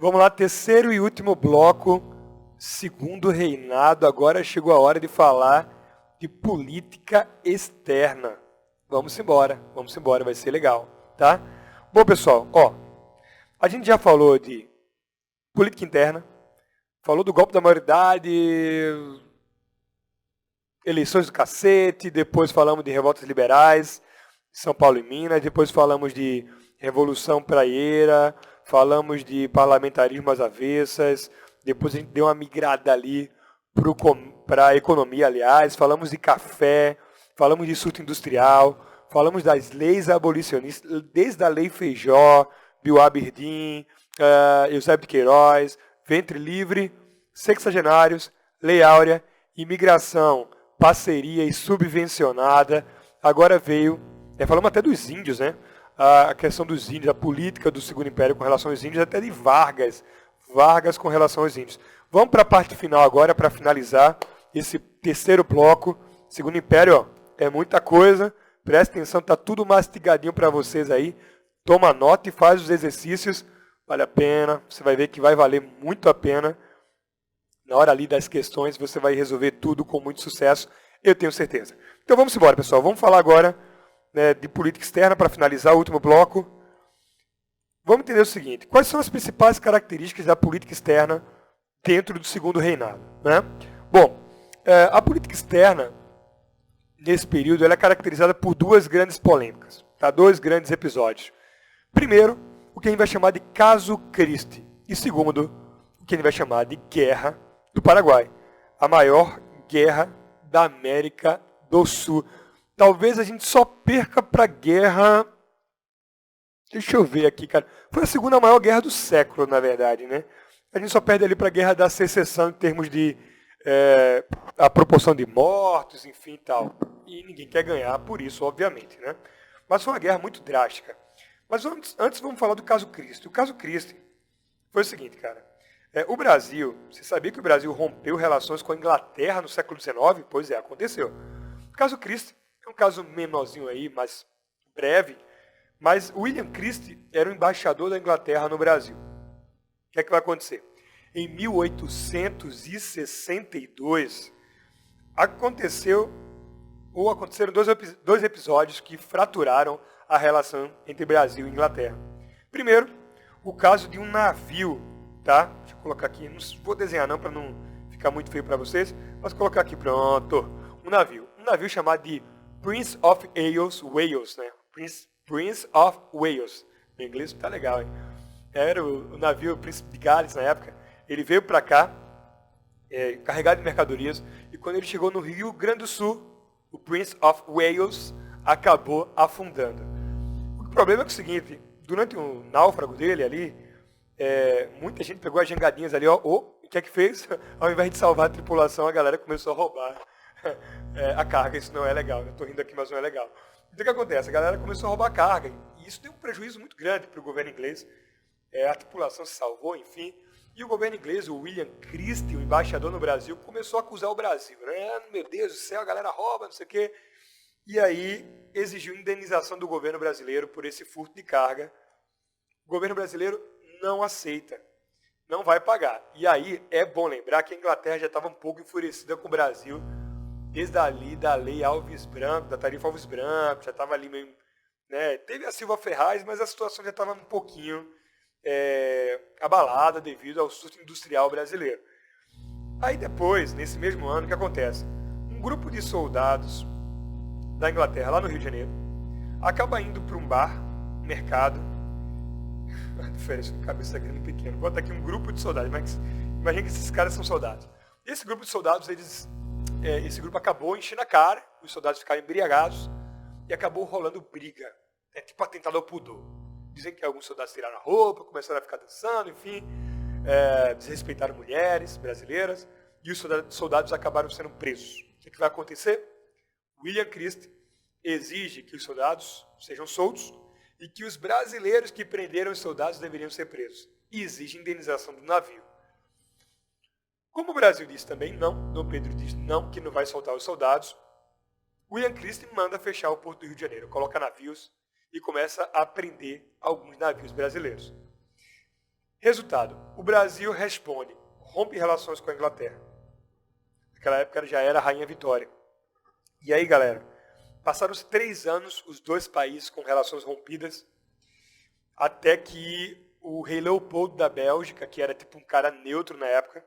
Vamos lá, terceiro e último bloco, segundo reinado. Agora chegou a hora de falar de política externa. Vamos embora, vai ser legal, tá? Bom, pessoal, a gente já falou de política interna, falou do golpe da maioridade, eleições do cacete, depois falamos de revoltas liberais, São Paulo e Minas, depois falamos de Revolução Praieira, falamos de parlamentarismo às avessas, depois a gente deu uma migrada ali para a economia, aliás, falamos de café, falamos de surto industrial, falamos das leis abolicionistas, desde a Lei Feijó, Bill Aberdeen, Eusébio de Queiroz, Ventre Livre, Sexagenários, Lei Áurea, Imigração, Parceria e Subvencionada. Agora veio, falamos até dos índios, né? A questão dos índios, a política do Segundo Império com relação aos índios, até de Vargas com relação aos índios. Vamos para a parte final agora, para finalizar esse terceiro bloco. Segundo Império, é muita coisa, presta atenção, tá tudo mastigadinho para vocês aí. Toma nota e faz os exercícios, vale a pena, você vai ver que vai valer muito a pena. Na hora ali das questões, você vai resolver tudo com muito sucesso, eu tenho certeza. Então vamos embora, pessoal. Vamos falar agora, né, de política externa para finalizar o último bloco. Vamos entender o seguinte: quais são as principais características da política externa dentro do Segundo Reinado, né? Bom, a política externa, nesse período, ela é caracterizada por duas grandes polêmicas, tá? Dois grandes episódios. Primeiro, o que a gente vai chamar de Caso Christie. E segundo, o que a gente vai chamar de Guerra do Paraguai. A maior guerra da América do Sul. Talvez a gente só perca para a guerra... Deixa eu ver aqui, cara. Foi a segunda maior guerra do século, na verdade, né? A gente só perde ali para a Guerra da Secessão em termos de a proporção de mortos, enfim, tal. E ninguém quer ganhar por isso, obviamente, né? Mas foi uma guerra muito drástica. Mas antes vamos falar do Caso Christie. O Caso Christie foi o seguinte, cara. O Brasil, você sabia que o Brasil rompeu relações com a Inglaterra no século XIX? Pois é, aconteceu. O Caso Christie é um caso menorzinho aí, mas breve. Mas William Christie era o embaixador da Inglaterra no Brasil. O que é que vai acontecer? Em 1862, aconteceram dois episódios que fraturaram a relação entre Brasil e Inglaterra. Primeiro, o caso de um navio, tá? Deixa eu colocar aqui, não vou desenhar não para não ficar muito feio para vocês, mas colocar aqui, pronto. Um navio chamado de Prince of Wales, né? Prince of Wales. Em inglês tá legal, hein? Era o navio Príncipe de Gales na época. Ele veio para cá, carregado de mercadorias, e quando ele chegou no Rio Grande do Sul, o Prince of Wales acabou afundando. O problema é, o seguinte: durante o náufrago dele ali, muita gente pegou as jangadinhas ali, o que é que fez? Ao invés de salvar a tripulação, a galera começou a roubar a carga. Isso não é legal, eu estou rindo aqui, mas não é legal. Então o que acontece? A galera começou a roubar a carga, e isso deu um prejuízo muito grande para o governo inglês. A tripulação se salvou, enfim. E o governo inglês, o William Christie, o embaixador no Brasil, começou a acusar o Brasil, né? Meu Deus do céu, a galera rouba, não sei o quê. E aí exigiu indenização do governo brasileiro por esse furto de carga. O governo brasileiro não aceita, não vai pagar. E aí é bom lembrar que a Inglaterra já estava um pouco enfurecida com o Brasil, desde ali da lei Alves Branco, da tarifa Alves Branco, já estava ali meio... né? Teve a Silva Ferraz, mas a situação já estava um pouquinho... abalada devido ao surto industrial brasileiro. Aí depois, nesse mesmo ano, o que acontece? Um grupo de soldados da Inglaterra, lá no Rio de Janeiro, acaba indo para um bar, um mercado. A diferença de cabeça grande e pequeno. Bota aqui um grupo de soldados. Imagina que esses caras são soldados. Esse grupo de soldados, esse grupo acabou enchendo a cara, os soldados ficaram embriagados e acabou rolando briga. É tipo atentado ao pudor. Dizem que alguns soldados tiraram a roupa, começaram a ficar dançando, enfim, desrespeitaram mulheres brasileiras, e os soldados acabaram sendo presos. O que vai acontecer? William Christie exige que os soldados sejam soltos e que os brasileiros que prenderam os soldados deveriam ser presos. E exige indenização do navio. Como o Brasil disse também não, Dom Pedro diz não, que não vai soltar os soldados, William Christie manda fechar o porto do Rio de Janeiro, coloca navios e começa a prender alguns navios brasileiros. Resultado, o Brasil responde, rompe relações com a Inglaterra. Naquela época já era a Rainha Vitória. E aí, galera, passaram-se 3 anos, os dois países com relações rompidas, até que o rei Leopoldo da Bélgica, que era tipo um cara neutro na época,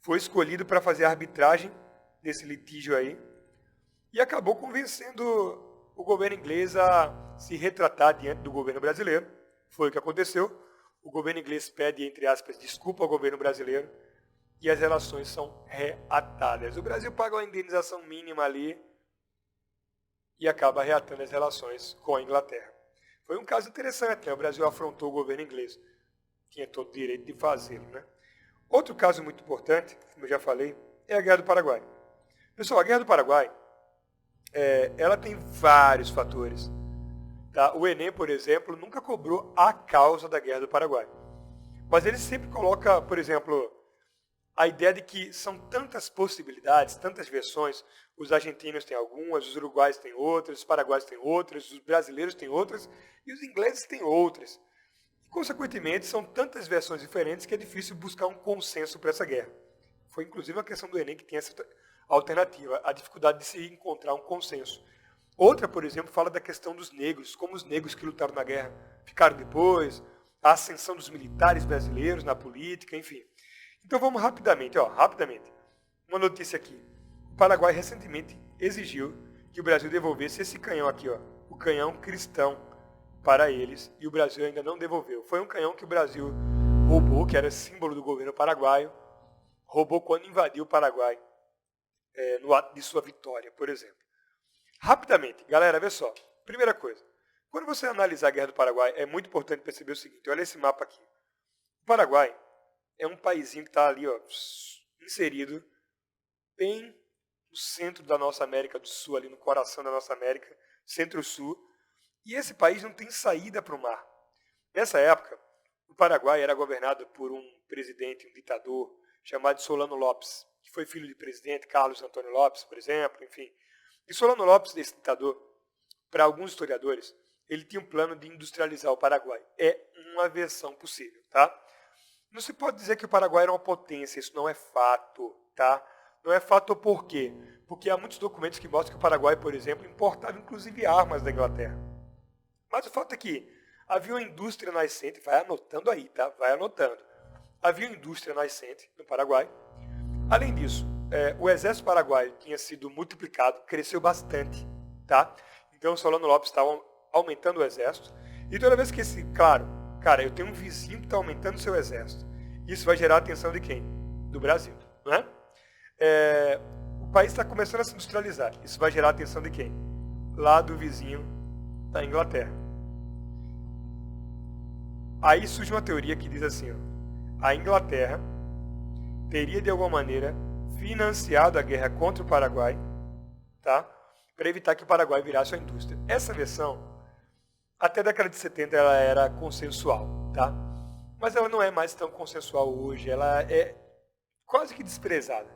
foi escolhido para fazer a arbitragem desse litígio aí, e acabou convencendo o governo inglês a se retratar diante do governo brasileiro. Foi o que aconteceu. O governo inglês pede, entre aspas, desculpa ao governo brasileiro, e as relações são reatadas. O Brasil paga uma indenização mínima ali e acaba reatando as relações com a Inglaterra. Foi um caso interessante, né? O Brasil afrontou o governo inglês. Tinha todo o direito de fazê-lo, né? Outro caso muito importante, como eu já falei, é a Guerra do Paraguai. Pessoal, a Guerra do Paraguai, ela tem vários fatores. Tá? O Enem, por exemplo, nunca cobrou a causa da Guerra do Paraguai. Mas ele sempre coloca, por exemplo, a ideia de que são tantas possibilidades, tantas versões. Os argentinos têm algumas, os uruguaios têm outras, os paraguaios têm outras, os brasileiros têm outras e os ingleses têm outras. E, consequentemente, são tantas versões diferentes que é difícil buscar um consenso para essa guerra. Foi inclusive a questão do Enem que tem essa alternativa, a dificuldade de se encontrar um consenso. Outra, por exemplo, fala da questão dos negros, como os negros que lutaram na guerra ficaram depois, a ascensão dos militares brasileiros na política, enfim. Então vamos rapidamente. Uma notícia aqui. O Paraguai recentemente exigiu que o Brasil devolvesse esse canhão aqui, o canhão cristão, para eles, e o Brasil ainda não devolveu. Foi um canhão que o Brasil roubou, que era símbolo do governo paraguaio, roubou quando invadiu o Paraguai, no ato de sua vitória, por exemplo. Rapidamente, galera, vê só. Primeira coisa, quando você analisar a Guerra do Paraguai, é muito importante perceber o seguinte, olha esse mapa aqui. O Paraguai é um paísinho que está ali, inserido bem no centro da nossa América do Sul, ali no coração da nossa América, centro-sul, e esse país não tem saída para o mar. Nessa época, o Paraguai era governado por um presidente, um ditador, chamado Solano Lopes, que foi filho de presidente Carlos Antônio Lopes, por exemplo, enfim. E Solano Lopes, esse ditador, para alguns historiadores, ele tinha um plano de industrializar o Paraguai. É uma versão possível, tá? Não se pode dizer que o Paraguai era uma potência, isso não é fato, tá? Não é fato por quê? Porque há muitos documentos que mostram que o Paraguai, por exemplo, importava inclusive armas da Inglaterra. Mas o fato é que havia uma indústria nascente, vai anotando aí, tá? Vai anotando. Havia uma indústria nascente no Paraguai. Além disso, o exército paraguaio tinha sido multiplicado, cresceu bastante, tá? Então o Solano Lopes estava aumentando o exército. E toda vez que eu tenho um vizinho que está aumentando o seu exército. Isso vai gerar a atenção de quem? Do Brasil, não é? O país está começando a se industrializar. Isso vai gerar a atenção de quem? Lá do vizinho da Inglaterra. Aí surge uma teoria que diz assim, a Inglaterra teria de alguma maneira financiado a guerra contra o Paraguai, tá? Para evitar que o Paraguai virasse uma indústria. Essa versão, até a década de 70, ela era consensual, tá? Mas ela não é mais tão consensual hoje, ela é quase que desprezada.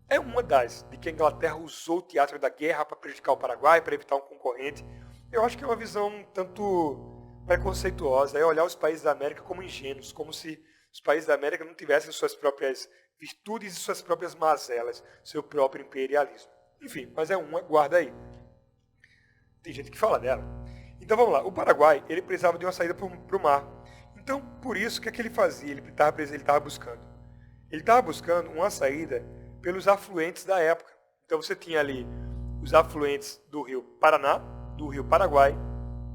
É uma das, de que a Inglaterra usou o teatro da guerra para prejudicar o Paraguai, para evitar um concorrente. Eu acho que é uma visão um tanto preconceituosa, é olhar os países da América como ingênuos, como se os países da América não tivessem suas próprias virtudes e suas próprias mazelas, seu próprio imperialismo. Enfim, mas é uma, guarda aí. Tem gente que fala dela. Então vamos lá, o Paraguai, ele precisava de uma saída para o mar. Então, por isso, o que é que ele fazia? Ele estava buscando. Ele estava buscando uma saída pelos afluentes da época. Então você tinha ali os afluentes do rio Paraná, do rio Paraguai,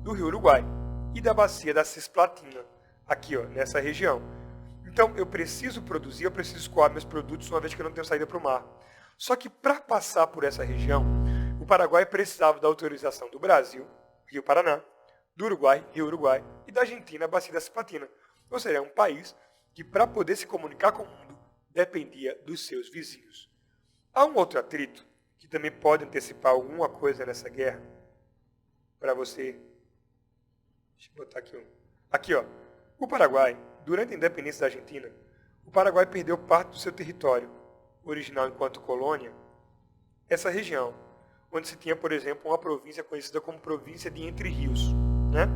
do rio Uruguai e da bacia da Cisplatina, aqui nessa região. Então eu preciso produzir, eu preciso escoar meus produtos uma vez que eu não tenho saída para o mar. Só que para passar por essa região, o Paraguai precisava da autorização do Brasil, rio Paraná, do Uruguai, rio Uruguai, e da Argentina, bacia da Cisplatina. Ou seja, é um país que para poder se comunicar com o mundo, dependia dos seus vizinhos. Há um outro atrito, que também pode antecipar alguma coisa nessa guerra, para você. Deixa eu botar aqui. Aqui, o Paraguai, durante a independência da Argentina, o Paraguai perdeu parte do seu território original enquanto colônia, essa região, onde se tinha, por exemplo, uma província conhecida como província de Entre Rios, né?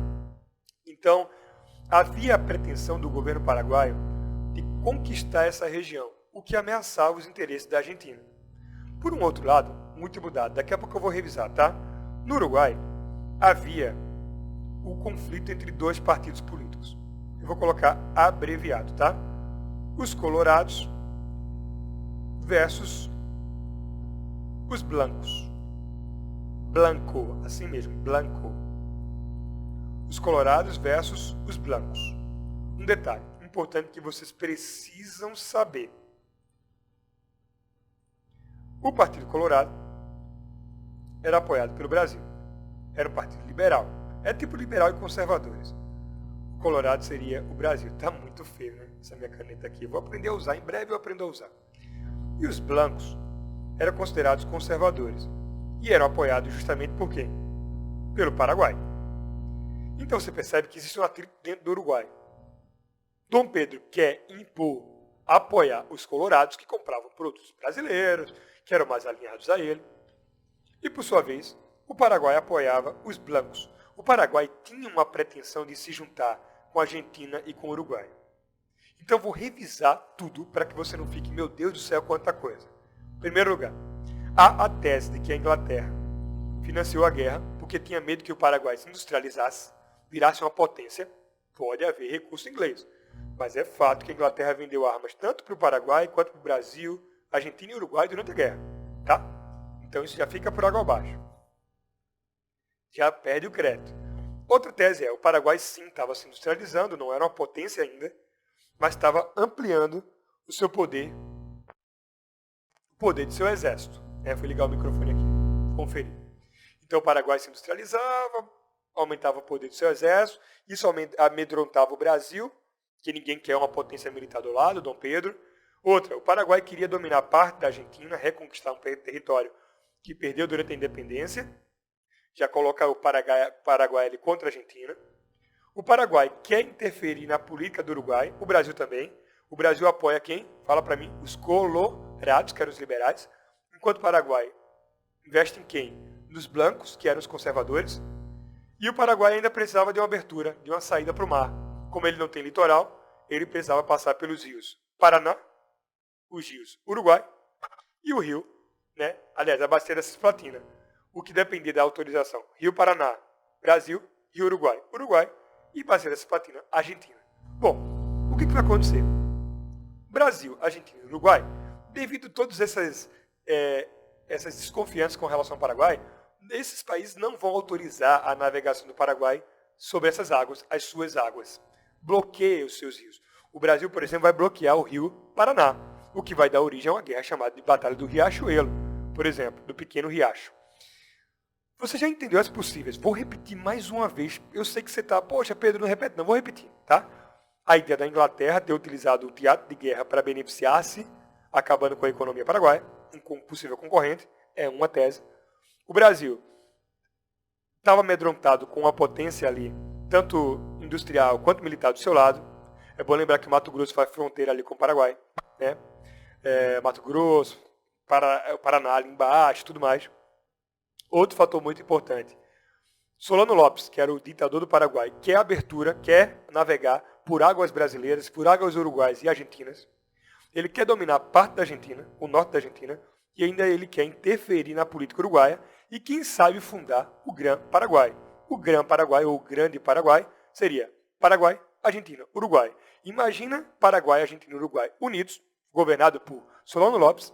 Então, havia a pretensão do governo paraguaio de conquistar essa região, o que ameaçava os interesses da Argentina. Por um outro lado, um último dado, daqui a pouco eu vou revisar, tá? No Uruguai, havia o conflito entre dois partidos políticos. Eu vou colocar abreviado, tá? Os colorados versus os blancos. Blanco, assim mesmo, blanco. Os colorados versus os blancos. Um detalhe importante que vocês precisam saber. O Partido Colorado era apoiado pelo Brasil. Era um partido liberal. É tipo liberal e conservadores. O Colorado seria o Brasil. Tá muito feio, né? Essa minha caneta aqui. Eu vou aprender a usar. Em breve eu aprendo a usar. E os blancos eram considerados conservadores. E eram apoiados justamente por quem? Pelo Paraguai. Então você percebe que existe um atrito dentro do Uruguai. Dom Pedro quer impor, apoiar os colorados que compravam produtos brasileiros, que eram mais alinhados a ele. E por sua vez, o Paraguai apoiava os blancos. O Paraguai tinha uma pretensão de se juntar com a Argentina e com o Uruguai. Então eu vou revisar tudo para que você não fique, meu Deus do céu, quanta coisa. Em primeiro lugar, há a tese de que a Inglaterra financiou a guerra porque tinha medo que o Paraguai se industrializasse, virasse uma potência. Pode haver recurso inglês. Mas é fato que a Inglaterra vendeu armas tanto para o Paraguai quanto para o Brasil, Argentina e Uruguai durante a guerra. Tá? Então isso já fica por água abaixo. Já perde o crédito. Outra tese é, o Paraguai sim estava se industrializando, não era uma potência ainda, mas estava ampliando o seu poder, o poder de seu exército. Fui ligar o microfone aqui, conferir. Então o Paraguai se industrializava, aumentava o poder do seu exército, isso amedrontava o Brasil, que ninguém quer uma potência militar do lado, Dom Pedro. Outra, o Paraguai queria dominar parte da Argentina, reconquistar um território que perdeu durante a independência, já coloca o Paraguai ali contra a Argentina. O Paraguai quer interferir na política do Uruguai, o Brasil também. O Brasil apoia quem? Fala para mim, os colorados, que eram os liberais, enquanto o Paraguai investe em quem? Nos blancos, que eram os conservadores. E o Paraguai ainda precisava de uma abertura, de uma saída para o mar. Como ele não tem litoral, ele precisava passar pelos rios Paraná, os rios Uruguai e o rio, aliás, a bacia da Cisplatina. O que dependia da autorização, Rio Paraná, Brasil, Rio Uruguai, Uruguai e bacia da Cisplatina, Argentina. Bom, o que vai acontecer? Brasil, Argentina e Uruguai, devido a todas essas desconfianças com relação ao Paraguai, esses países não vão autorizar a navegação do Paraguai sobre essas águas, as suas águas. Bloqueia os seus rios. O Brasil, por exemplo, vai bloquear o rio Paraná, o que vai dar origem a uma guerra chamada de Batalha do Riachuelo, por exemplo, do Pequeno Riacho. Você já entendeu as possíveis? Vou repetir mais uma vez. Eu sei que você está, poxa, Pedro, não repete, não, vou repetir, tá? A ideia da Inglaterra ter utilizado o teatro de guerra para beneficiar-se, acabando com a economia paraguaia, um possível concorrente, é uma tese. O Brasil estava amedrontado com uma potência ali, tanto industrial quanto militar do seu lado. É bom lembrar que Mato Grosso faz fronteira ali com o Paraguai, né? Mato Grosso, Paraná ali embaixo, tudo mais. Outro fator muito importante. Solano Lopes, que era o ditador do Paraguai, quer abertura, quer navegar por águas brasileiras, por águas uruguaias e argentinas. Ele quer dominar parte da Argentina, o norte da Argentina, e ainda ele quer interferir na política uruguaia e, quem sabe, fundar o Grã Paraguai. O Grã Paraguai, ou o Grande Paraguai, seria Paraguai, Argentina, Uruguai. Imagina Paraguai, Argentina e Uruguai unidos, governado por Solano Lopes,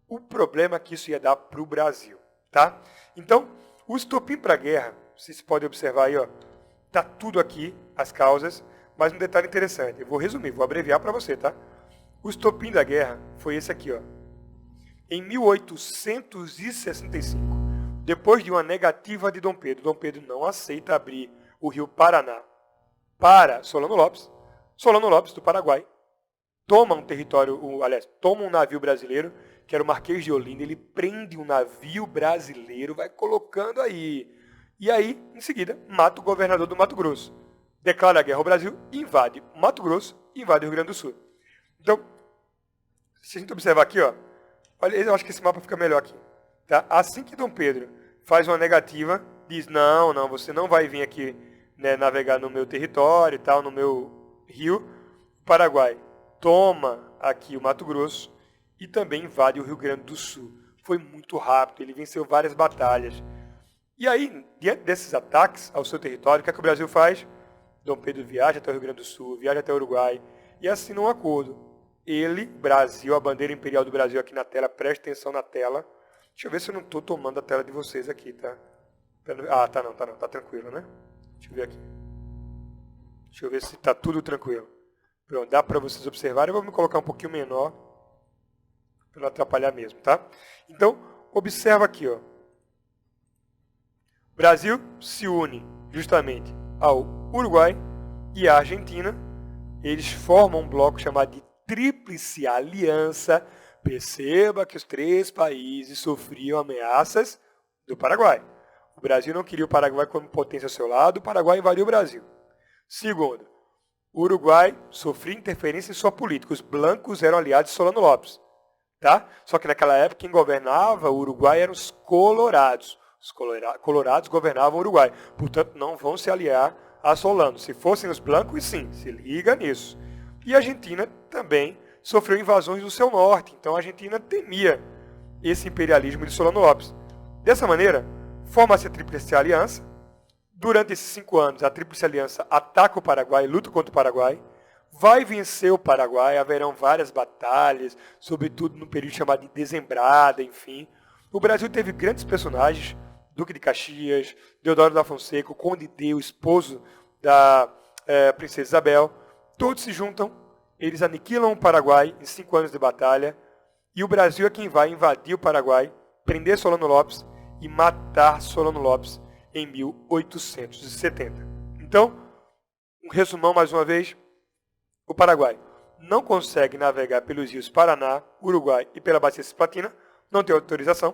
o problema que isso ia dar para o Brasil. Tá? Então, o estopim para a guerra, vocês podem observar aí, está tudo aqui, as causas, mas um detalhe interessante, eu vou resumir, vou abreviar para você, tá? O estopim da guerra foi esse aqui, Em 1865, depois de uma negativa de Dom Pedro não aceita abrir o rio Paraná para Solano Lopes do Paraguai, toma um toma um navio brasileiro, que era o Marquês de Olinda, ele prende um navio brasileiro, vai colocando aí. E aí, em seguida, mata o governador do Mato Grosso. Declara a guerra ao Brasil, invade o Mato Grosso, invade o Rio Grande do Sul. Então, se a gente observar aqui, olha, eu acho que esse mapa fica melhor aqui. Tá? Assim que Dom Pedro faz uma negativa, diz, não, você não vai vir aqui né, navegar no meu território e tal, no meu rio, o Paraguai toma aqui o Mato Grosso e também invade o Rio Grande do Sul. Foi muito rápido, ele venceu várias batalhas. E aí, diante desses ataques ao seu território, o que é que o Brasil faz? Dom Pedro viaja até o Rio Grande do Sul, viaja até o Uruguai e assina um acordo. Ele, Brasil, a bandeira imperial do Brasil aqui na tela, preste atenção na tela. Deixa eu ver se eu não estou tomando a tela de vocês aqui, tá? Ah, tá não, tá tranquilo, né? Deixa eu ver aqui. Deixa eu ver se tá tudo tranquilo. Pronto, dá para vocês observarem. Eu vou me colocar um pouquinho menor, para não atrapalhar mesmo, tá? Então, observa aqui, ó. O Brasil se une justamente ao Uruguai e à Argentina. Eles formam um bloco chamado de Tríplice Aliança. Perceba que os três países sofriam ameaças do Paraguai. O Brasil não queria o Paraguai como potência ao seu lado, o Paraguai invadiu o Brasil. Segundo, o Uruguai sofria interferência em sua política. Os blancos eram aliados de Solano Lopes. Tá? Só que naquela época quem governava o Uruguai eram os colorados. Os colorados governavam o Uruguai. Portanto, não vão se aliar a Solano. Se fossem os blancos, sim, se liga nisso. E a Argentina também sofreu invasões do seu norte. Então a Argentina temia esse imperialismo de Solano Lopes. Dessa maneira, forma-se a Tríplice Aliança. Durante esses 5 anos, a Tríplice Aliança ataca o Paraguai, luta contra o Paraguai. Vai vencer o Paraguai, haverão várias batalhas, sobretudo no período chamado de Dezembrada, enfim. O Brasil teve grandes personagens, Duque de Caxias, Deodoro da Fonseca, o Conde D, o esposo da Princesa Isabel. Todos se juntam, eles aniquilam o Paraguai em 5 anos de batalha, e o Brasil é quem vai invadir o Paraguai, prender Solano Lopes e matar Solano Lopes em 1870. Então, um resumão mais uma vez. O Paraguai não consegue navegar pelos rios Paraná, Uruguai e pela Bacia Cisplatina, não tem autorização,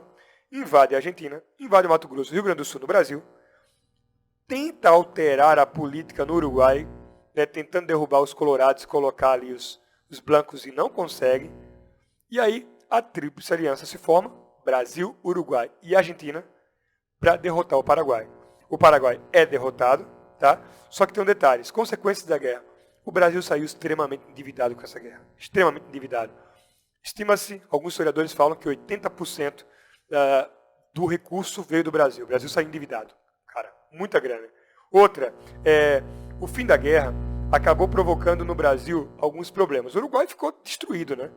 invade a Argentina, invade o Mato Grosso, Rio Grande do Sul, no Brasil, tenta alterar a política no Uruguai, né, tentando derrubar os colorados e colocar ali os blancos e não consegue, e aí a Tríplice Aliança se forma, Brasil, Uruguai e Argentina, para derrotar o Paraguai. O Paraguai é derrotado, tá? Só que tem um detalhe, as consequências da guerra. O Brasil saiu extremamente endividado com essa guerra. Extremamente endividado. Estima-se, alguns historiadores falam que 80% do recurso veio do Brasil. O Brasil saiu endividado. Cara, muita grana. Outra, o fim da guerra acabou provocando no Brasil alguns problemas. O Uruguai ficou destruído, né?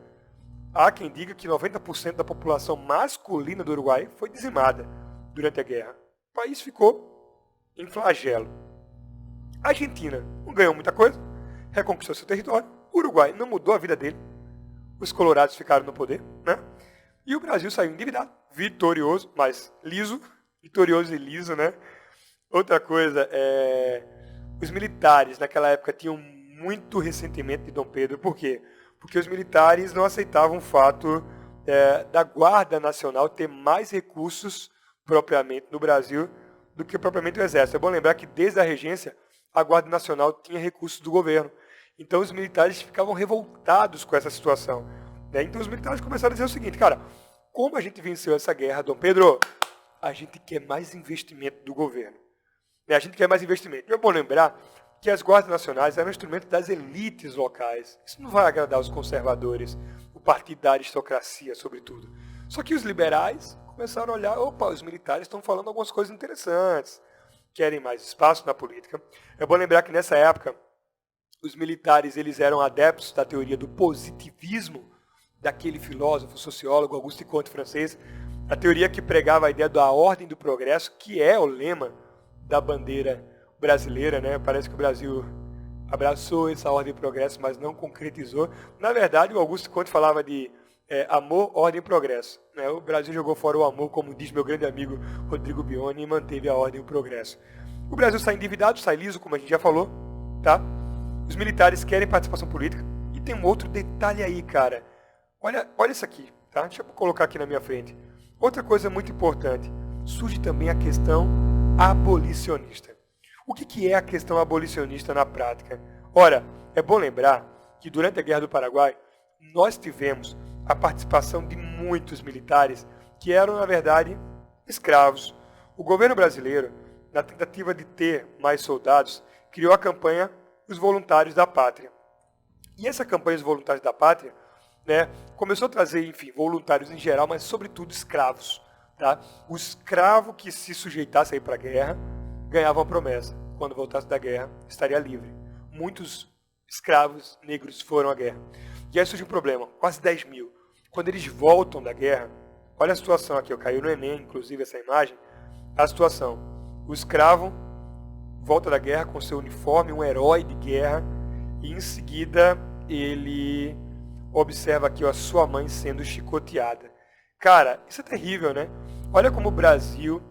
Há quem diga que 90% da população masculina do Uruguai foi dizimada durante a guerra. O país ficou em flagelo. A Argentina não ganhou muita coisa, reconquistou seu território. O Uruguai não mudou a vida dele. Os colorados ficaram no poder, né? E o Brasil saiu endividado, vitorioso, mas liso, vitorioso e liso, né? Outra coisa, os militares naquela época tinham muito ressentimento de Dom Pedro. Por quê? Porque os militares não aceitavam o fato da Guarda Nacional ter mais recursos propriamente no Brasil do que propriamente o Exército. É bom lembrar que desde a regência a Guarda Nacional tinha recursos do governo. Então os militares ficavam revoltados com essa situação. Né? Então os militares começaram a dizer o seguinte, cara, como a gente venceu essa guerra, Dom Pedro, a gente quer mais investimento do governo. Né? A gente quer mais investimento. E é bom lembrar que as guardas nacionais eram um instrumento das elites locais. Isso não vai agradar os conservadores, o partido da aristocracia, sobretudo. Só que os liberais começaram a olhar, opa, os militares estão falando algumas coisas interessantes, querem mais espaço na política. É bom lembrar que nessa época, os militares eles eram adeptos da teoria do positivismo, daquele filósofo, sociólogo, Auguste Comte francês, a teoria que pregava a ideia da ordem do progresso, que é o lema da bandeira brasileira, né? Parece que o Brasil abraçou essa ordem do progresso, mas não concretizou. Na verdade, o Auguste Comte falava de amor, ordem e progresso. Né? O Brasil jogou fora o amor, como diz meu grande amigo Rodrigo Bioni, e manteve a ordem e o progresso. O Brasil sai endividado, sai liso, como a gente já falou, tá? Os militares querem participação política. E tem um outro detalhe aí, cara. Olha isso aqui, tá? Deixa eu colocar aqui na minha frente. Outra coisa muito importante. Surge também a questão abolicionista. O que é a questão abolicionista na prática? Ora, é bom lembrar que durante a Guerra do Paraguai, nós tivemos a participação de muitos militares que eram, na verdade, escravos. O governo brasileiro na tentativa de ter mais soldados, criou a campanha Os Voluntários da Pátria. E essa campanha Os Voluntários da Pátria, né, começou a trazer, enfim, voluntários em geral, mas sobretudo escravos. Tá? O escravo que se sujeitasse a ir para a guerra ganhava uma promessa. Quando voltasse da guerra, estaria livre. Muitos escravos negros foram à guerra. E aí surge um problema, quase 10 mil. Quando eles voltam da guerra, olha a situação aqui, caiu no Enem, inclusive, essa imagem, a situação. O escravo volta da guerra com seu uniforme, um herói de guerra, e em seguida ele observa aqui a sua mãe sendo chicoteada. Cara, isso é terrível, né? Olha como o Brasil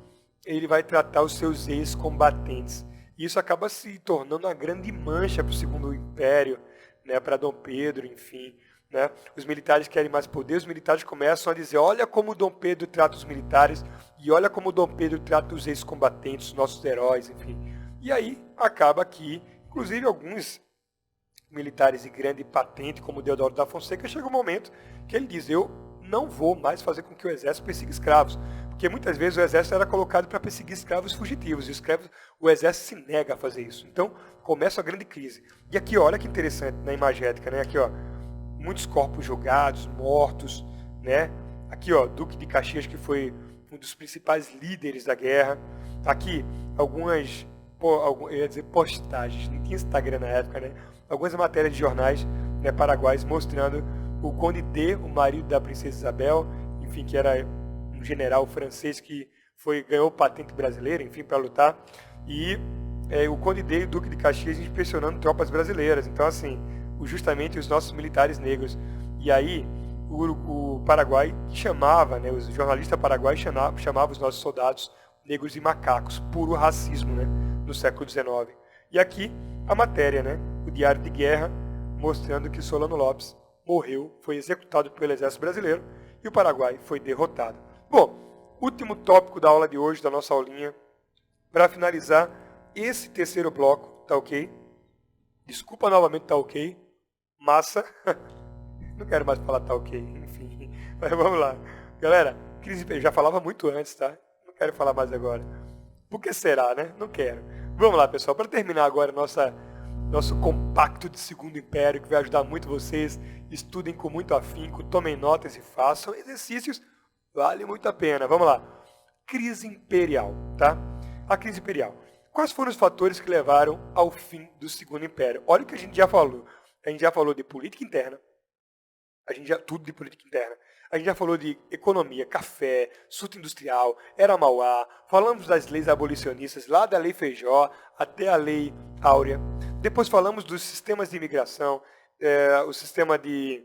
ele vai tratar os seus ex-combatentes. Isso acaba se tornando uma grande mancha para o Segundo Império, né, para Dom Pedro, enfim. Né? Os militares querem mais poder, os militares começam a dizer, olha como Dom Pedro trata os militares e olha como Dom Pedro trata os ex-combatentes, os nossos heróis, enfim. E aí acaba que, inclusive alguns militares de grande patente, como Deodoro da Fonseca, chega um momento que ele diz, eu não vou mais fazer com que o exército persiga escravos. Porque muitas vezes o exército era colocado para perseguir escravos fugitivos, e o exército se nega a fazer isso. Então, começa a grande crise. E aqui, olha que interessante na imagética, né? Aqui, ó, muitos corpos jogados, mortos, né? Aqui, ó, Duque de Caxias, que foi um dos principais líderes da guerra. Aqui, algumas, eu ia dizer postagens, não tinha Instagram na época, né? Algumas matérias de jornais, né, paraguaios mostrando o Conde D, o marido da princesa Isabel, enfim, que era um general francês que ganhou patente brasileira, enfim, para lutar, e o Conde D e o Duque de Caxias inspecionando tropas brasileiras. Então, assim, justamente os nossos militares negros. E aí, o Paraguai chamava, né, os jornalistas paraguaios chamavam os nossos soldados negros de macacos, puro racismo, né, no século XIX. E aqui, a matéria, né, o diário de guerra, mostrando que Solano Lopes morreu, foi executado pelo exército brasileiro e o Paraguai foi derrotado. Bom, último tópico da aula de hoje, da nossa aulinha, para finalizar esse terceiro bloco, tá ok? Desculpa novamente, tá ok? Massa. Não quero mais falar tá ok, enfim. Mas vamos lá. Galera, crise, eu já falava muito antes, tá? Não quero falar mais agora. Por que será, né? Não quero. Vamos lá, pessoal. Para terminar agora nosso compacto de Segundo Império, que vai ajudar muito vocês. Estudem com muito afinco, tomem notas e façam exercícios. Vale muito a pena. Vamos lá. Crise imperial, tá? A crise imperial. Quais foram os fatores que levaram ao fim do Segundo Império? Olha o que a gente já falou. A gente já falou de política interna. Tudo de política interna. A gente já falou de economia, café, surto industrial, era Mauá. Falamos das leis abolicionistas, lá da Lei Feijó até a Lei Áurea. Depois falamos dos sistemas de imigração, o sistema de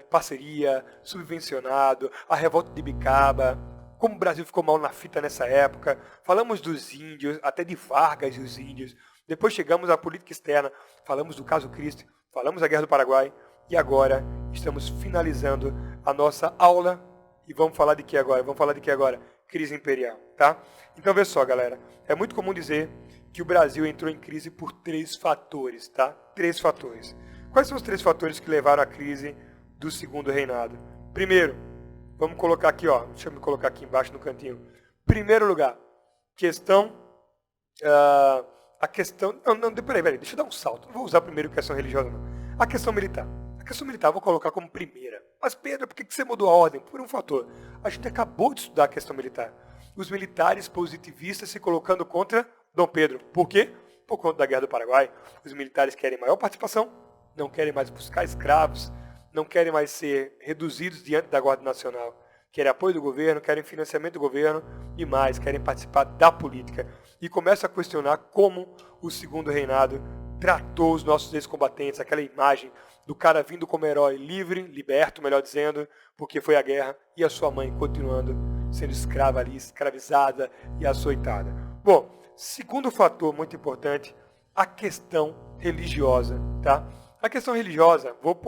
parceria, subvencionado, a revolta de Bicaba, como o Brasil ficou mal na fita nessa época. Falamos dos índios, até de Vargas e os índios. Depois chegamos à política externa, falamos do caso Cristo, falamos da Guerra do Paraguai. E agora estamos finalizando a nossa aula. E vamos falar de que agora? Crise imperial, tá? Então, vê só, galera. É muito comum dizer que o Brasil entrou em crise por 3 fatores, tá? 3 fatores. Quais são os 3 fatores que levaram à crise do Segundo Reinado? Primeiro, vamos colocar aqui, ó. Deixa eu me colocar aqui embaixo no cantinho. Primeiro lugar, a questão... Não, peraí, deixa eu dar um salto. Não vou usar primeiro questão religiosa, não. A questão militar. A questão militar eu vou colocar como primeira. Mas, Pedro, por que você mudou a ordem? Por um fator. A gente acabou de estudar a questão militar. Os militares positivistas se colocando contra Dom Pedro. Por quê? Por conta da Guerra do Paraguai. Os militares querem maior participação, não querem mais buscar escravos, não querem mais ser reduzidos diante da Guarda Nacional. Querem apoio do governo, querem financiamento do governo e mais, querem participar da política. E começam a questionar como o Segundo Reinado tratou os nossos ex-combatentes, aquela imagem do cara vindo como herói livre, liberto, melhor dizendo, porque foi a guerra, e a sua mãe continuando sendo escrava ali, escravizada e açoitada. Bom, segundo fator muito importante, a questão religiosa, tá? A questão religiosa, vou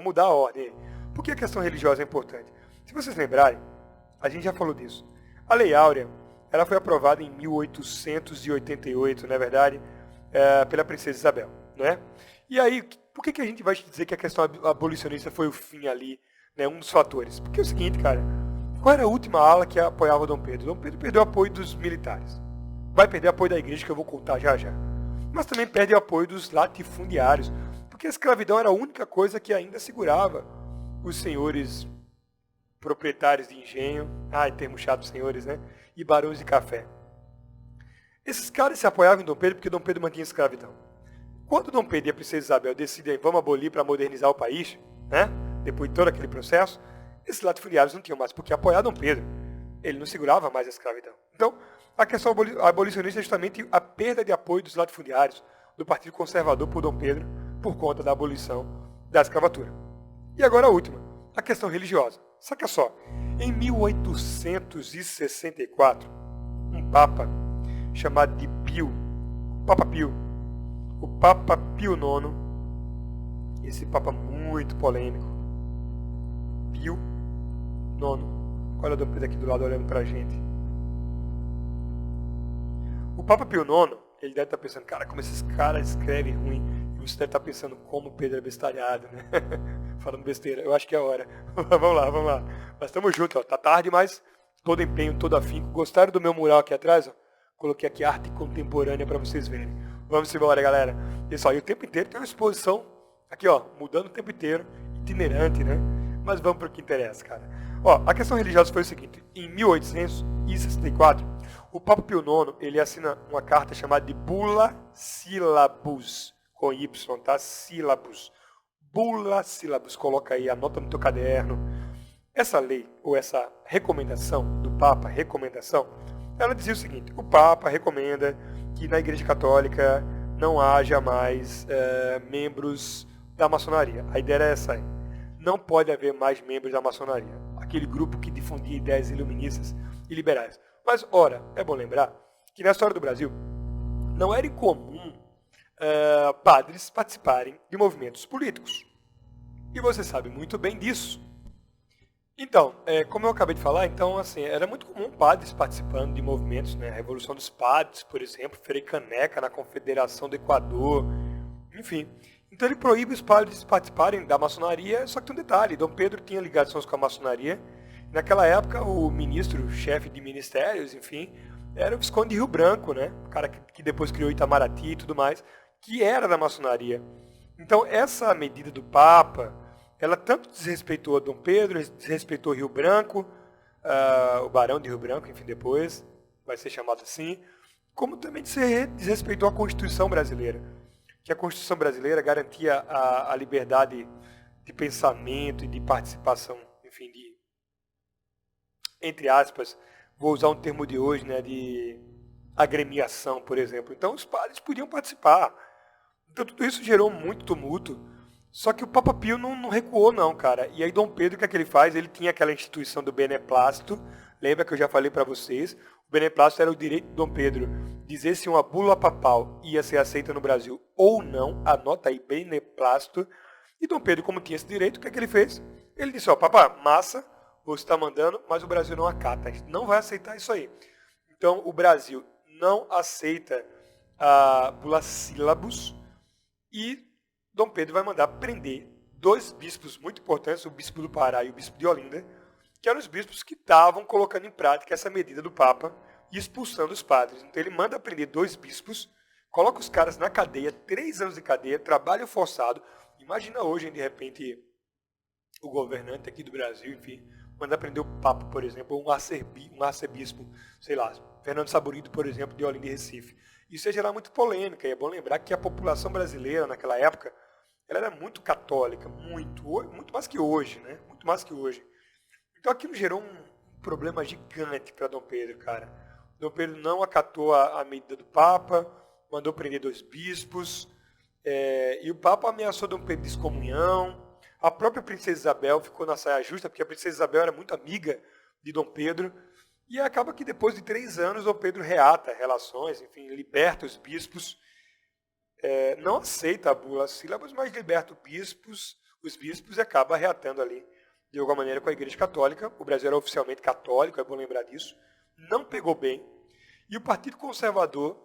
mudar a ordem. Por que a questão religiosa é importante? Se vocês lembrarem, a gente já falou disso. A Lei Áurea, ela foi aprovada em 1888, não é verdade? Pela princesa Isabel, não é? E aí, por que a gente vai dizer que a questão abolicionista foi o fim ali, né? Um dos fatores. Porque é o seguinte, cara, qual era a última ala que apoiava Dom Pedro? Dom Pedro perdeu o apoio dos militares. vai perder apoio da igreja, que eu vou contar já já. Mas também perde o apoio dos latifundiários, porque a escravidão era a única coisa que ainda segurava os senhores proprietários de engenho, termo chato, senhores, né? E barões de café. Esses caras se apoiavam em Dom Pedro porque Dom Pedro mantinha a escravidão. Quando Dom Pedro e a princesa Isabel decidem, vamos abolir para modernizar o país, né? Depois de todo aquele processo, esses latifundiários não tinham mais por que apoiar Dom Pedro. Ele não segurava mais a escravidão. Então, a questão abolicionista é justamente a perda de apoio dos latifundiários, do Partido Conservador por Dom Pedro, por conta da abolição da escravatura. E agora a última, a questão religiosa. Saca só, em 1864, um papa chamado de o Papa Pio IX, esse papa muito polêmico, Pio IX, olha o Dom Pedro aqui do lado olhando pra gente. O Papa Pio IX, ele deve estar pensando, cara, como esses caras escrevem ruim, e você deve estar pensando como Pedro é bestalhado, né? Falando besteira, eu acho que é a hora. Vamos lá. Mas estamos juntos, ó. Tá tarde, mas todo empenho, todo afinco. Gostaram do meu mural aqui atrás, ó? Coloquei aqui arte contemporânea para vocês verem. Vamos embora, galera. Pessoal, e o tempo inteiro tem uma exposição aqui, ó, mudando o tempo inteiro, itinerante, né? Mas vamos para o que interessa, cara. Ó, a questão religiosa foi o seguinte: em 1864, o Papa Pio IX, ele assina uma carta chamada de Bula Syllabus, com Y, tá? Syllabus. Bula Syllabus, coloca aí, anota no teu caderno. Essa lei, ou essa recomendação do Papa, ela dizia o seguinte: o Papa recomenda que na Igreja Católica não haja mais membros da maçonaria. A ideia era essa aí. Não pode haver mais membros da maçonaria. Aquele grupo que difundia ideias iluministas e liberais. Mas, ora, é bom lembrar que na história do Brasil não era incomum padres participarem de movimentos políticos. E você sabe muito bem disso. Então, como eu acabei de falar, então, assim, era muito comum padres participando de movimentos, né? A Revolução dos Padres, por exemplo, Frei Caneca na Confederação do Equador, enfim. Então ele proíbe os padres participarem da maçonaria, só que tem um detalhe: Dom Pedro tinha ligações com a maçonaria. Naquela época, o ministro, chefe de ministérios, enfim, era o Visconde de Rio Branco, né? O cara que depois criou Itamaraty e tudo mais, que era da maçonaria. Então, essa medida do Papa, ela tanto desrespeitou a Dom Pedro, desrespeitou Rio Branco, o Barão de Rio Branco, enfim, depois vai ser chamado assim, como também desrespeitou a Constituição brasileira, que a Constituição brasileira garantia a liberdade de pensamento e de participação, enfim, de, entre aspas, vou usar um termo de hoje, né, de agremiação, por exemplo. Então, os padres podiam participar. Então, tudo isso gerou muito tumulto. Só que o Papa Pio não recuou, não, cara. E aí Dom Pedro, o que é que ele faz? Ele tinha aquela instituição do beneplácito. Lembra que eu já falei para vocês? O beneplácito era o direito de Dom Pedro dizer se uma bula papal ia ser aceita no Brasil ou não. Anota aí, beneplácito. E Dom Pedro, como tinha esse direito, o que é que ele fez? Ele disse, ó, Papa, massa, você está mandando, mas o Brasil não acata. A gente não vai aceitar isso aí. Então, o Brasil não aceita a bula Syllabus e Dom Pedro vai mandar prender dois bispos muito importantes, o bispo do Pará e o bispo de Olinda, que eram os bispos que estavam colocando em prática essa medida do Papa e expulsando os padres. Então ele manda prender dois bispos, coloca os caras na cadeia, 3 anos de cadeia, trabalho forçado. Imagina hoje, de repente, o governante aqui do Brasil, enfim, manda prender o Papa, por exemplo, ou um arcebispo, sei lá, Fernando Saburido, por exemplo, de Olinda e Recife. Isso ia gerar muito polêmica, e é bom lembrar que a população brasileira, naquela época, ela era muito católica, muito mais que hoje, né? Muito mais que hoje. Então aquilo gerou um problema gigante para Dom Pedro, cara. Dom Pedro não acatou a medida do Papa, mandou prender 2 bispos, e o Papa ameaçou Dom Pedro de excomunhão. A própria princesa Isabel ficou na saia justa, porque a princesa Isabel era muito amiga de Dom Pedro. E acaba que depois de 3 anos, Dom Pedro reata relações, enfim, liberta os bispos. Não aceita a bula Syllabus, mas liberta os bispos e acaba reatando ali, de alguma maneira, com a Igreja Católica. O Brasil era oficialmente católico, é bom lembrar disso. Não pegou bem. E o Partido Conservador,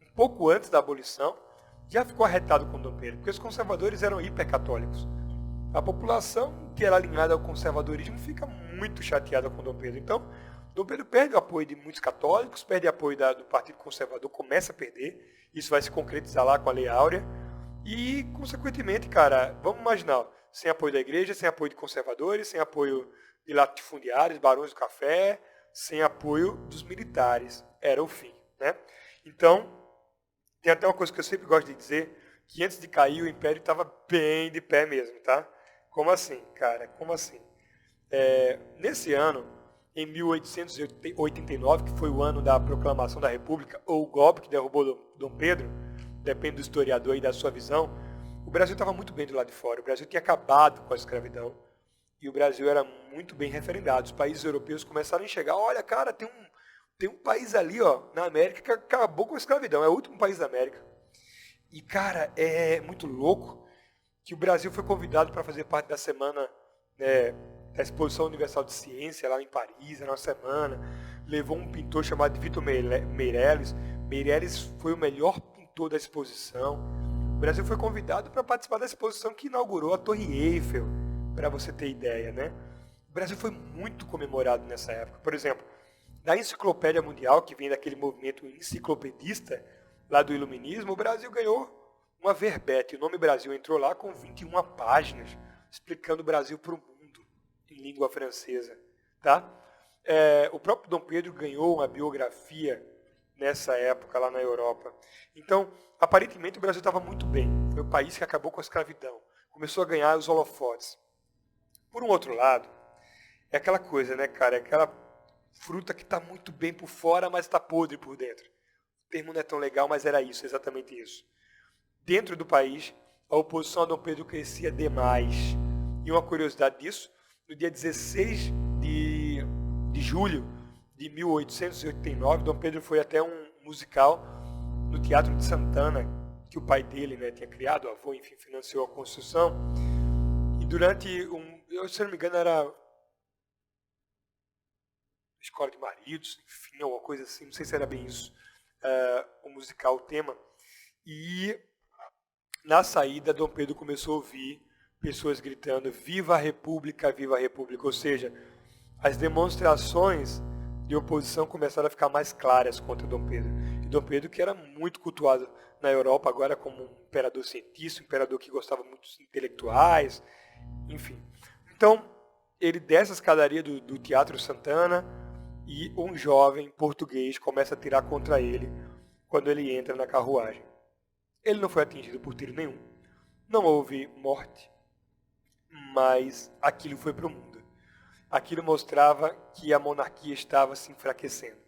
um pouco antes da abolição, já ficou arretado com Dom Pedro, porque os conservadores eram hipercatólicos. A população que era alinhada ao conservadorismo fica muito chateada com Dom Pedro. Então, Dom Pedro perde o apoio de muitos católicos, perde o apoio do Partido Conservador, começa a perder. Isso vai se concretizar lá com a Lei Áurea. E, consequentemente, cara, vamos imaginar, ó, sem apoio da igreja, sem apoio de conservadores, sem apoio de latifundiários, barões do café, sem apoio dos militares. Era o fim, né? Então, tem até uma coisa que eu sempre gosto de dizer, que antes de cair o Império estava bem de pé mesmo, tá? Como assim, cara? Como assim? Nesse ano, em 1889, que foi o ano da proclamação da República, ou o golpe que derrubou Dom Pedro, depende do historiador e da sua visão, o Brasil estava muito bem do lado de fora. O Brasil tinha acabado com a escravidão e o Brasil era muito bem referendado. Os países europeus começaram a enxergar, olha, cara, tem um país ali, ó, na América que acabou com a escravidão, é o último país da América. E, cara, é muito louco que o Brasil foi convidado para fazer parte da semana, né, da Exposição Universal de Ciência, lá em Paris, era uma semana. Levou um pintor chamado de Vitor Meirelles. Meirelles foi o melhor pintor da exposição. O Brasil foi convidado para participar da exposição que inaugurou a Torre Eiffel, para você ter ideia, né? O Brasil foi muito comemorado nessa época. Por exemplo, na Enciclopédia Mundial, que vem daquele movimento enciclopedista, lá do Iluminismo, o Brasil ganhou uma verbete. O nome Brasil entrou lá com 21 páginas, explicando o Brasil para o mundo, em língua francesa. Tá? O próprio Dom Pedro ganhou uma biografia nessa época lá na Europa. Então, aparentemente o Brasil estava muito bem. Foi o país que acabou com a escravidão. Começou a ganhar os holofotes. Por um outro lado, é aquela coisa, né, cara? É aquela fruta que está muito bem por fora, mas está podre por dentro. O termo não é tão legal, mas era isso, exatamente isso. Dentro do país, a oposição a Dom Pedro crescia demais. E uma curiosidade disso, no dia 16 de julho de 1889, Dom Pedro foi até um musical no Teatro de Santana, que o pai dele, né, tinha criado, o avô, enfim, financiou a construção. E durante se não me engano, era escola de maridos, enfim, alguma coisa assim, não sei se era bem isso, o musical, o tema. E na saída, Dom Pedro começou a ouvir pessoas gritando viva a República, ou seja, as demonstrações de oposição começaram a ficar mais claras contra Dom Pedro. E Dom Pedro, que era muito cultuado na Europa, agora como um imperador cientista, um imperador que gostava muito dos intelectuais, enfim. Então, ele desce a escadaria do Teatro Santana e um jovem português começa a tirar contra ele quando ele entra na carruagem. Ele não foi atingido por tiro nenhum. Não houve morte, mas aquilo foi para o mundo. Aquilo mostrava que a monarquia estava se enfraquecendo.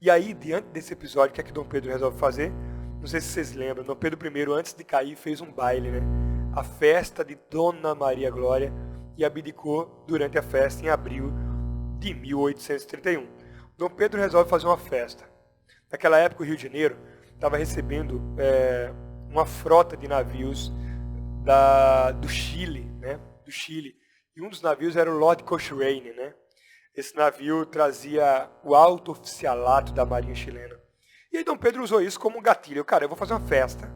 E aí, diante desse episódio, o que é que Dom Pedro resolve fazer? Não sei se vocês lembram, Dom Pedro I, antes de cair, fez um baile, né? A festa de Dona Maria Glória, e abdicou durante a festa em abril de 1831. Dom Pedro resolve fazer uma festa. Naquela época, o Rio de Janeiro estava recebendo uma frota de navios do Chile, né? Do Chile. E um dos navios era o Lord Cochrane, né? Esse navio trazia o alto oficialato da Marinha chilena. E aí Dom Pedro usou isso como um gatilho. Cara, eu vou fazer uma festa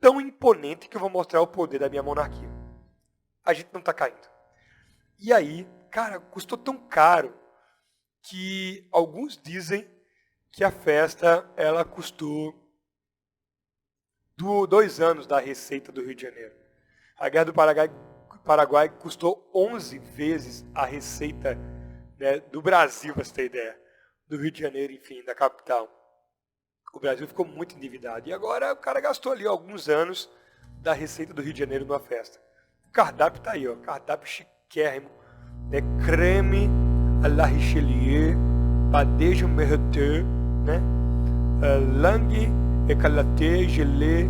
tão imponente que eu vou mostrar o poder da minha monarquia. A gente não está caindo. E aí, cara, custou tão caro que alguns dizem que a festa ela custou 2 anos da receita do Rio de Janeiro. A Guerra do Paraguai custou 11 vezes a receita, né, do Brasil, para você ter ideia. Do Rio de Janeiro, enfim, da capital. O Brasil ficou muito endividado. E agora o cara gastou ali alguns anos da receita do Rio de Janeiro numa festa. O cardápio está aí, ó, cardápio chiquérrimo. Né, creme à la Richelieu, badejo merteux, né? Langue, éclaté, gelé,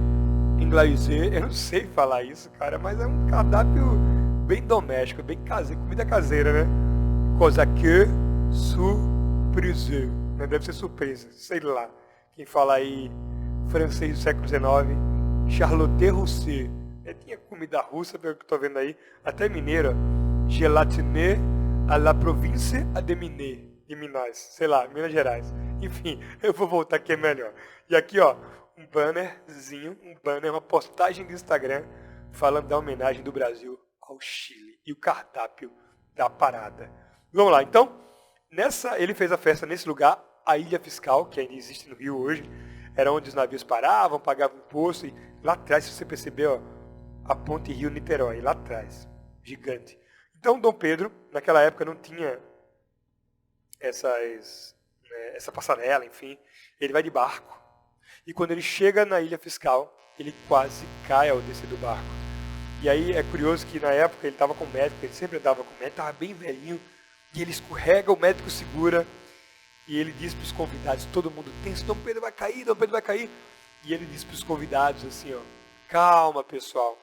inglaisé. Eu não sei falar isso, cara, mas é um cardápio bem doméstico, bem caseiro, comida caseira, né? Cosa que surprise, né? Deve ser surpresa, sei lá. Quem fala aí francês do século XIX, Charlotte Russe. Tinha comida russa, pelo que eu tô vendo aí, até mineira. Gelatine à la province de Minas, sei lá, Minas Gerais. Enfim, eu vou voltar aqui, é melhor. E aqui, ó, um bannerzinho, uma postagem do Instagram falando da homenagem do Brasil ao Chile e o cardápio da parada. Vamos lá, então, Ele fez a festa nesse lugar, a Ilha Fiscal, que ainda existe no Rio hoje, era onde os navios paravam, pagavam imposto, e lá atrás, se você perceber, ó, a ponte Rio-Niterói, lá atrás, gigante. Então, Dom Pedro, naquela época, não tinha essa passarela, enfim, ele vai de barco. E quando ele chega na Ilha Fiscal, ele quase cai ao descer do barco. E aí é curioso que na época ele estava com o médico, ele sempre andava com o médico, estava bem velhinho, e ele escorrega, o médico segura, e ele diz para os convidados, todo mundo tenso, Dom Pedro vai cair, Dom Pedro vai cair. E ele diz para os convidados assim, ó, calma pessoal,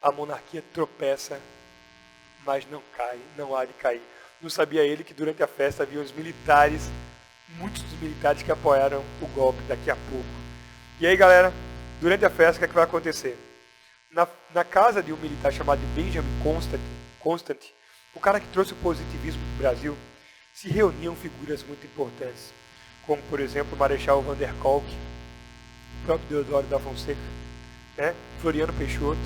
a monarquia tropeça, mas não cai, não há de cair. Não sabia ele que durante a festa havia os militares, muitos dos militares que apoiaram o golpe daqui a pouco. E aí galera, durante a festa o que é que vai acontecer? Na casa de um militar chamado Benjamin Constant, o cara que trouxe o positivismo para o Brasil, se reuniam figuras muito importantes, como por exemplo o Marechal Van der Kolk, o próprio Deodoro da Fonseca, né? Floriano Peixoto.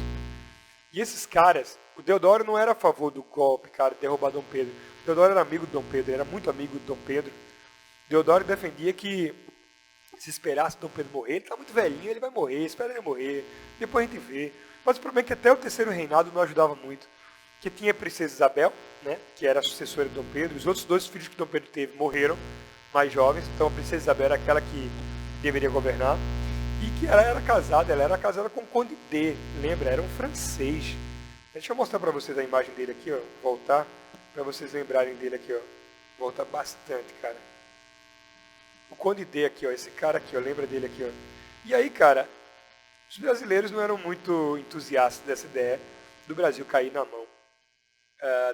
E esses caras, o Deodoro não era a favor do golpe, cara, de derrubar Dom Pedro. O Deodoro era amigo de Dom Pedro, era muito amigo de Dom Pedro. Deodoro defendia que se esperasse Dom Pedro morrer, ele está muito velhinho, ele vai morrer, espera ele morrer, depois a gente vê. Mas o problema é que até o terceiro reinado não ajudava muito. Que tinha a princesa Isabel, né, que era a sucessora de Dom Pedro, os outros 2 filhos que Dom Pedro teve morreram, mais jovens, então a princesa Isabel era aquela que deveria governar, e que ela era casada com o Conde D, lembra, era um francês. Deixa eu mostrar para vocês a imagem dele aqui, ó, voltar, para vocês lembrarem dele aqui, ó, volta bastante, cara. O Conde D aqui, ó, esse cara aqui, ó, lembra dele aqui, ó. E aí, cara, os brasileiros não eram muito entusiastas dessa ideia do Brasil cair na mão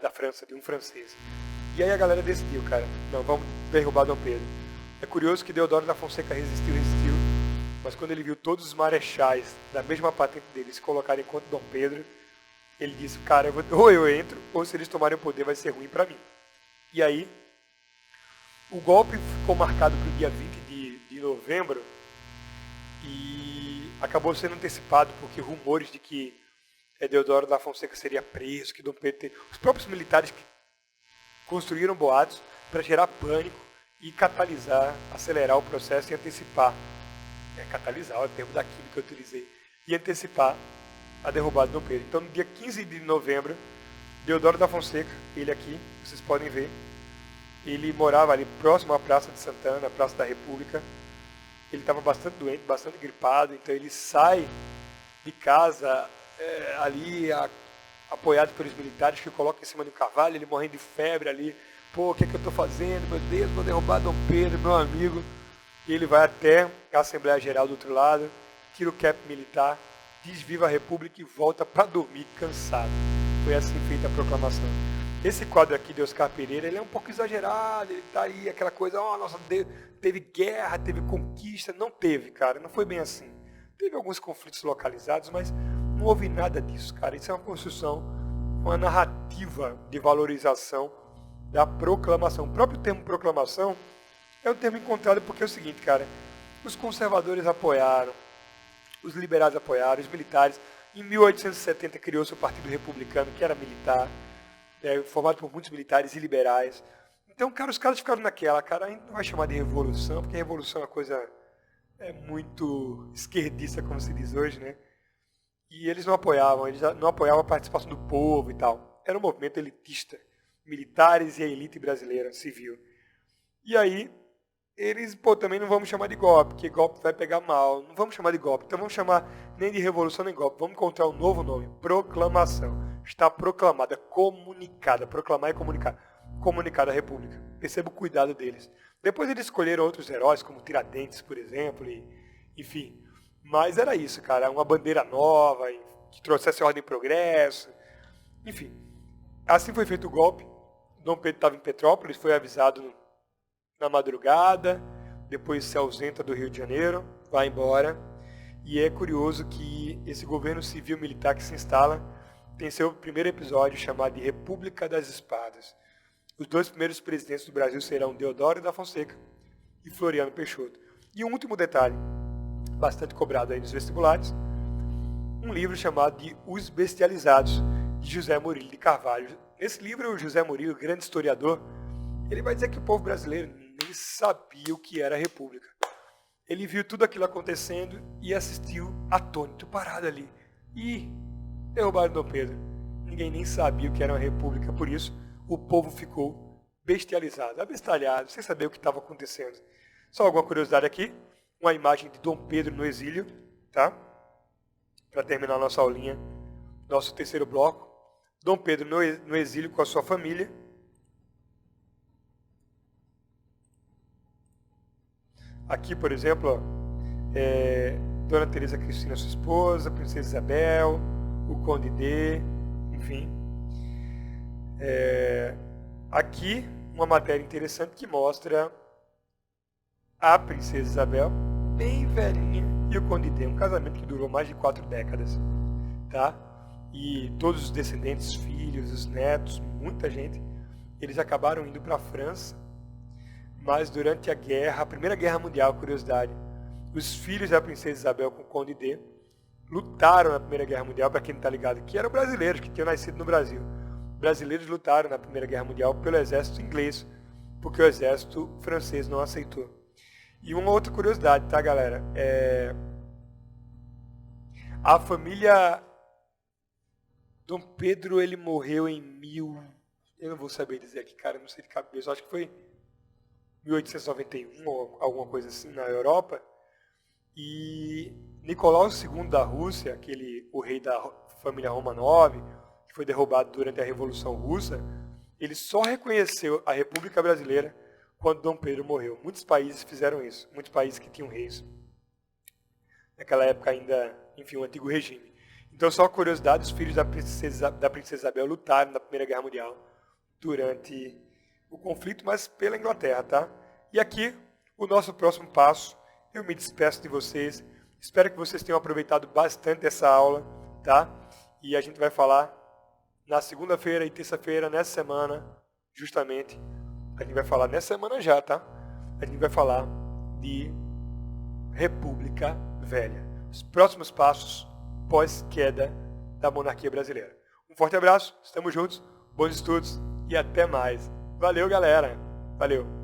da França, de um francês. E aí a galera decidiu, cara, não, vamos derrubar Dom Pedro. É curioso que Deodoro da Fonseca resistiu, mas quando ele viu todos os marechais da mesma patente dele se colocarem contra Dom Pedro, ele disse, cara, ou eu entro, ou se eles tomarem o poder vai ser ruim para mim. E aí, o golpe ficou marcado para o dia 20 de novembro e acabou sendo antecipado porque rumores de que Deodoro da Fonseca seria preso, que Dom Pedro... Os próprios militares que construíram boatos para gerar pânico e catalisar, acelerar o processo e antecipar. Catalisar, é o termo da química que eu utilizei. E antecipar a derrubada de Dom Pedro. Então, no dia 15 de novembro, Deodoro da Fonseca, ele aqui, vocês podem ver, ele morava ali próximo à Praça de Santana, à Praça da República. Ele estava bastante doente, bastante gripado, então ele sai de casa ali apoiado pelos militares que o colocam em cima do cavalo, ele morrendo de febre ali. Pô, o que é que eu estou fazendo? Meu Deus, vou derrubar Dom Pedro, meu amigo. E ele vai até a Assembleia Geral do outro lado, tira o cap militar, diz viva a República e volta para dormir cansado. Foi assim feita a proclamação. Esse quadro aqui de Oscar Pereira, ele é um pouco exagerado, ele tá aí aquela coisa, nossa, teve guerra, teve conquista. Não teve, cara, não foi bem assim. Teve alguns conflitos localizados, mas não houve nada disso, cara. Isso é uma construção, uma narrativa de valorização da proclamação. O próprio termo proclamação é um termo encontrado porque é o seguinte, cara. Os conservadores apoiaram, os liberais apoiaram, os militares. Em 1870 criou-se o Partido Republicano, que era militar, formado por muitos militares e liberais. Então, cara, os caras ficaram naquela, cara, a gente não vai chamar de revolução, porque a revolução é uma coisa muito esquerdista, como se diz hoje, né? E eles não apoiavam a participação do povo e tal. Era um movimento elitista, militares e a elite brasileira, civil. E aí, eles, também não vamos chamar de golpe, porque golpe vai pegar mal. Não vamos chamar de golpe, então vamos chamar nem de revolução nem golpe. Vamos encontrar um novo nome, proclamação. Está proclamada, comunicada, proclamar e comunicar. Comunicada a República. Perceba o cuidado deles. Depois eles escolheram outros heróis, como Tiradentes, por exemplo, enfim. Mas era isso, cara, uma bandeira nova, que trouxesse ordem e progresso, enfim. Assim foi feito o golpe. Dom Pedro estava em Petrópolis, foi avisado na madrugada, depois se ausenta do Rio de Janeiro, vai embora. E é curioso que esse governo civil militar que se instala tem seu primeiro episódio chamado de República das Espadas. Os 2 primeiros presidentes do Brasil serão Deodoro da Fonseca e Floriano Peixoto. E um último detalhe, bastante cobrado aí nos vestibulares, um livro chamado de Os Bestializados, de José Murilo de Carvalho. Esse livro, o José Murilo, grande historiador, Ele vai dizer que o povo brasileiro nem sabia o que era a república. Ele viu tudo aquilo acontecendo e assistiu atônito, parado ali. E derrubaram Dom Pedro. Ninguém nem sabia o que era uma república, por isso o povo ficou bestializado, abestalhado, sem saber o que estava acontecendo. Só alguma curiosidade aqui, uma imagem de Dom Pedro no exílio, tá? Para terminar a nossa aulinha, nosso terceiro bloco. Dom Pedro no exílio com a sua família. Aqui, por exemplo, ó, Dona Teresa Cristina, sua esposa, Princesa Isabel, o Conde D, enfim. Aqui, uma matéria interessante que mostra a Princesa Isabel, bem velhinha, e o Conde D, um casamento que durou mais de 4 décadas, tá? E todos os descendentes, filhos, os netos, muita gente, eles acabaram indo para a França. Mas durante a Primeira Guerra Mundial, curiosidade, os filhos da Princesa Isabel com o Conde D lutaram na Primeira Guerra Mundial, para quem não está ligado, que eram brasileiros, que tinham nascido no Brasil. Brasileiros lutaram na Primeira Guerra Mundial pelo exército inglês, porque o exército francês não aceitou. E uma outra curiosidade, tá, galera? A família Dom Pedro, ele morreu em eu não vou saber dizer aqui, cara, não sei de cabeça, acho que foi 1891 ou alguma coisa assim na Europa. E Nicolau II da Rússia, o rei da família Romanov, que foi derrubado durante a Revolução Russa, ele só reconheceu a República Brasileira quando Dom Pedro morreu. Muitos países fizeram isso, muitos países que tinham reis. Naquela época ainda, enfim, o antigo regime. Então, só curiosidade, os filhos da Princesa Isabel lutaram na Primeira Guerra Mundial durante o conflito, mas pela Inglaterra, tá? E aqui, o nosso próximo passo, eu me despeço de vocês, espero que vocês tenham aproveitado bastante essa aula, tá? E a gente vai falar na segunda-feira e terça-feira, nessa semana, justamente, a gente vai falar nessa semana já, tá? A gente vai falar de República Velha, os próximos passos pós-queda da monarquia brasileira. Um forte abraço, estamos juntos, bons estudos e até mais. Valeu, galera. Valeu.